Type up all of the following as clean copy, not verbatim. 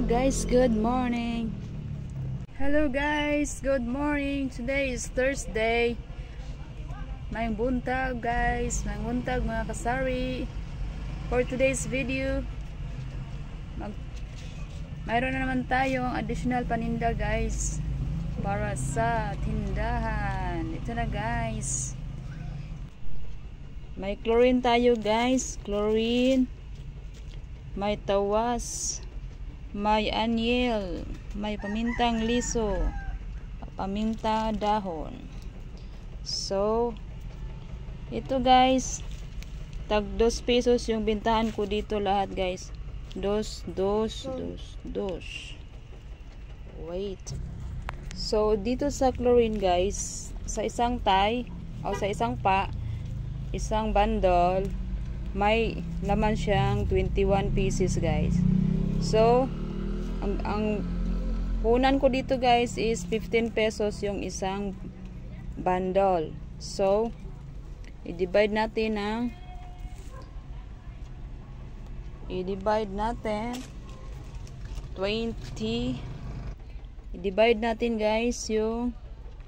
guys, good morning. Hello guys, good morning. Today is Thursday. Mayong buntag guys, mayong buntag mga kasari. For today's video, mayroon na naman tayong additional paninda guys para sa tindahan. Ito na guys. May chlorine tayo guys, chlorine. May tawas, may anyel, may pamintang liso, paminta dahon. So, ito guys, tag 2 pesos yung bintahan ko dito lahat guys. 2. Wait. So, dito sa chlorine guys, sa isang tie, o sa isang isang bundle, may laman siyang 21 pieces guys. So ang punan ko dito guys is 15 pesos yung isang bundle. So i-divide natin 20. I-divide natin guys yung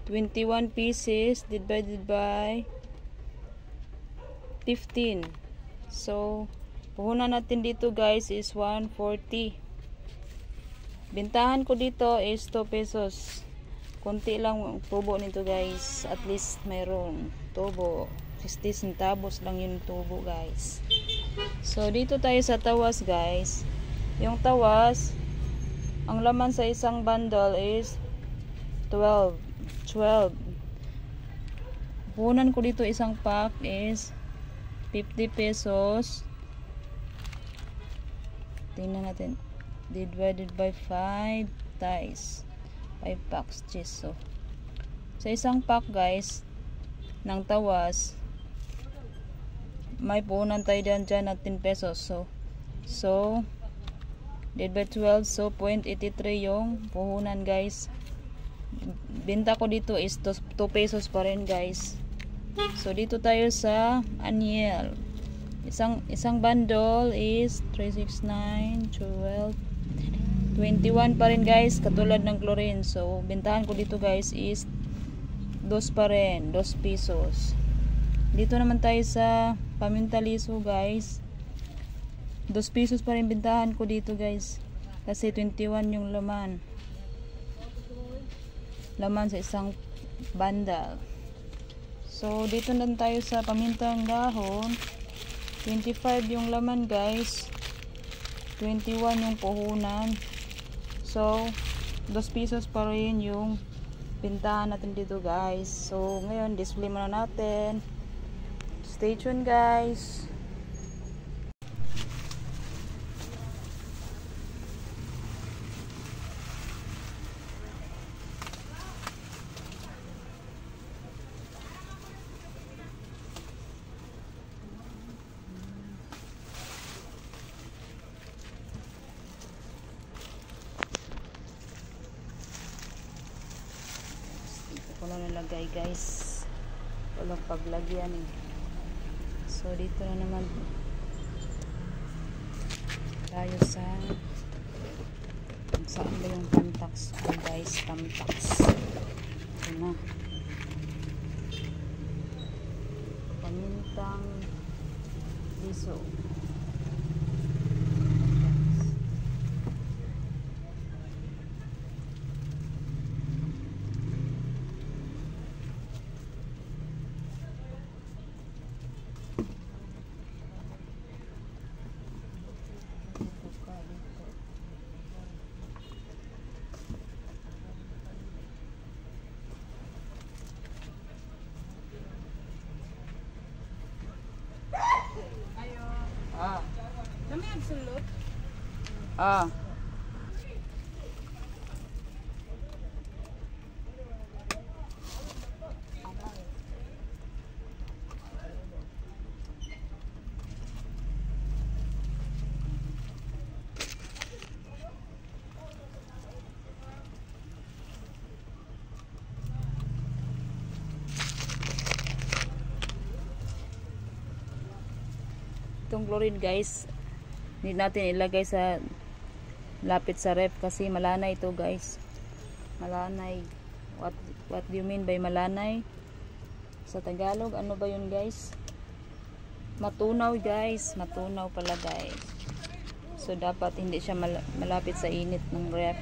21 pieces divided by 15. So, puhunan natin dito guys is 140. Bintahan ko dito is 2 pesos. Kunti lang tubo nito guys. At least mayroon tubo. 60 centavos lang yung tubo guys. So, dito tayo sa tawas guys. Yung tawas, ang laman sa isang bundle is 12. Puhunan ko dito isang pack is 50 pesos. Tingnan natin. Divided by 5 ties. 5 packs. So, sa isang pack guys, ng tawas, may puhunan tayo dyan na 10 pesos. So, divided by 12. So, 0.83 yung puhunan guys. Binta ko dito is 2 pesos pa rin guys. So dito tayo sa anyel. Isang bundle is 3, 6, 9, 12, 21 pa rin guys, katulad ng chlorine. So bintahan ko dito guys is 2 pa rin, 2 pesos. Dito naman tayo sa paminta liso guys. 2 pesos pa rin bintahan ko dito guys. Kasi 21 yung laman sa isang bundle. So, dito na tayo sa pamintang dahon. 25 yung laman guys. 21 yung puhunan. So, 2 pesos pa rin yung pintahan natin dito guys. So, ngayon, display muna natin. Stay tuned guys. Wala nalagay guys, walang paglagyan So dito na naman tayo sa saan ba yung tamtax ko guys. Tamtax ito na, pamintang liso. Kami absolute. Itong chlorine guys, need natin ilagay sa lapit sa ref kasi malanay to guys. Malanay. What do you mean by malanay? Sa Tagalog, ano ba yun guys? Matunaw guys. Matunaw pala guys. So dapat hindi siya malapit sa init ng ref.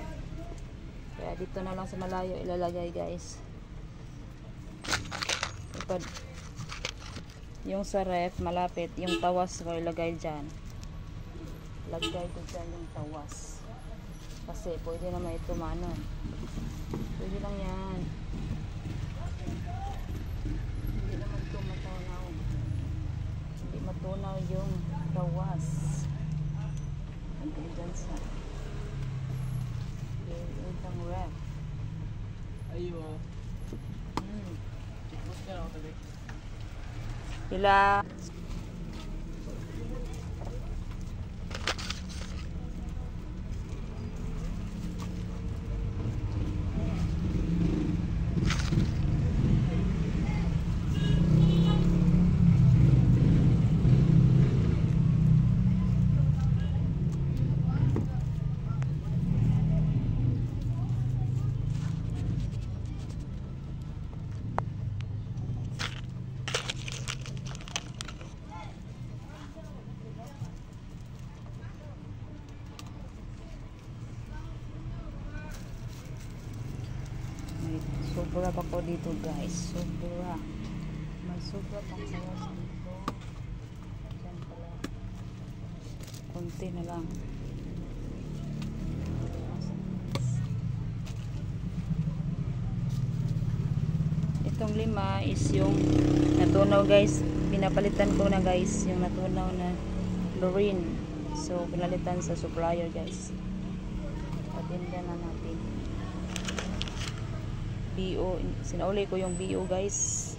Kaya dito na lang sa malayo ilalagay guys. Kapag yung sa ref malapit, yung tawas ko ilagay dyan. Lagay ko dyan yung tawas. Kasi pwede naman ito manon. Pwede lang yan. Hindi naman ito matunaw. Hindi matunaw yung tawas. Lagay dyan sa yung ref. Ayo. Pila. Sobra pa ko dito guys. Sobra. May sobra pang sawas dito. Diyan pala. Konti na lang. Itong 5 is yung natunaw guys. Pinapalitan ko na guys. Yung natunaw na chlorine. So pinalitan sa supplier guys. Patinda na natin. BO, sinauli ko yung BO guys,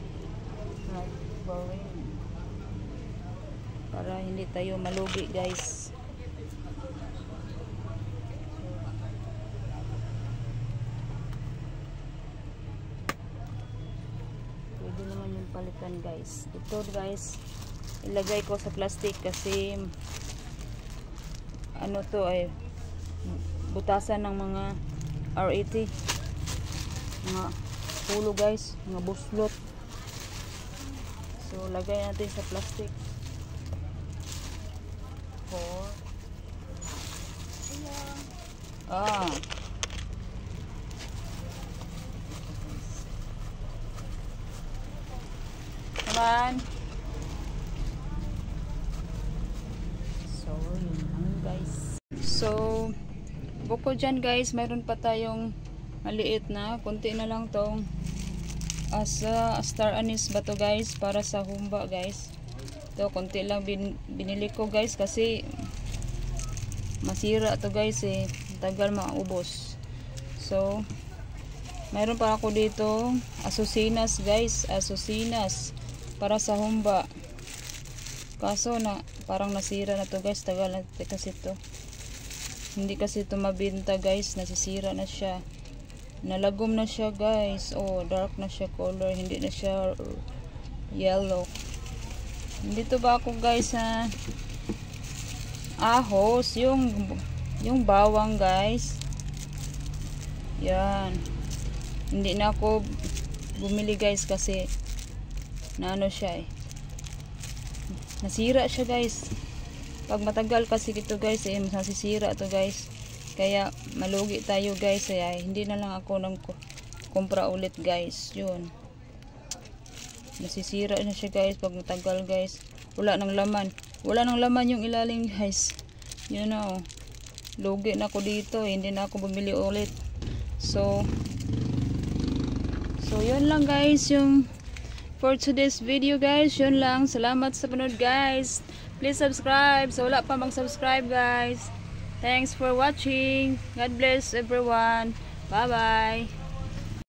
para hindi tayo malugi guys. Pwede naman yung palitan guys. Ito guys ilagay ko sa plastic kasi ano to ay butasan ng mga R80, mga pulo guys, mga buslot. So lagay natin sa plastic. 4 come on. So yun lang guys. So bukod dyan guys, mayroon pa tayong maliit na, konti na lang tong star anise ba to guys, para sa humba guys. Ito konti lang binili ko guys kasi masira to guys eh, tagal maubos. So mayroon pa ako dito asusinas guys, asusinas para sa humba, kaso na parang nasira na to guys, tagal na kasi to, hindi kasi to mabinta guys, nasisira na siya. Nalagom na siya guys. Oh, dark na siya color. Hindi na siya yellow. Dito ba ako guys sa ahos. Yung bawang guys. Yan. Hindi na ako bumili guys kasi naano siya eh. Nasira siya guys. Pag matagal kasi ito guys eh, nasisira to guys. Kaya malugi tayo guys, kaya hindi na lang ako nang kumpra ulit guys. Yun, nasisira na siya guys pag matagal guys. Wala nang laman yung ilalim guys. You know, lugi na ako dito, hindi na ako bumili ulit. So yun lang guys yung for today's video guys. Yun lang, salamat sa panood guys. Please subscribe so wala pa mag-subscribe guys. Thanks for watching. God bless everyone. Bye bye.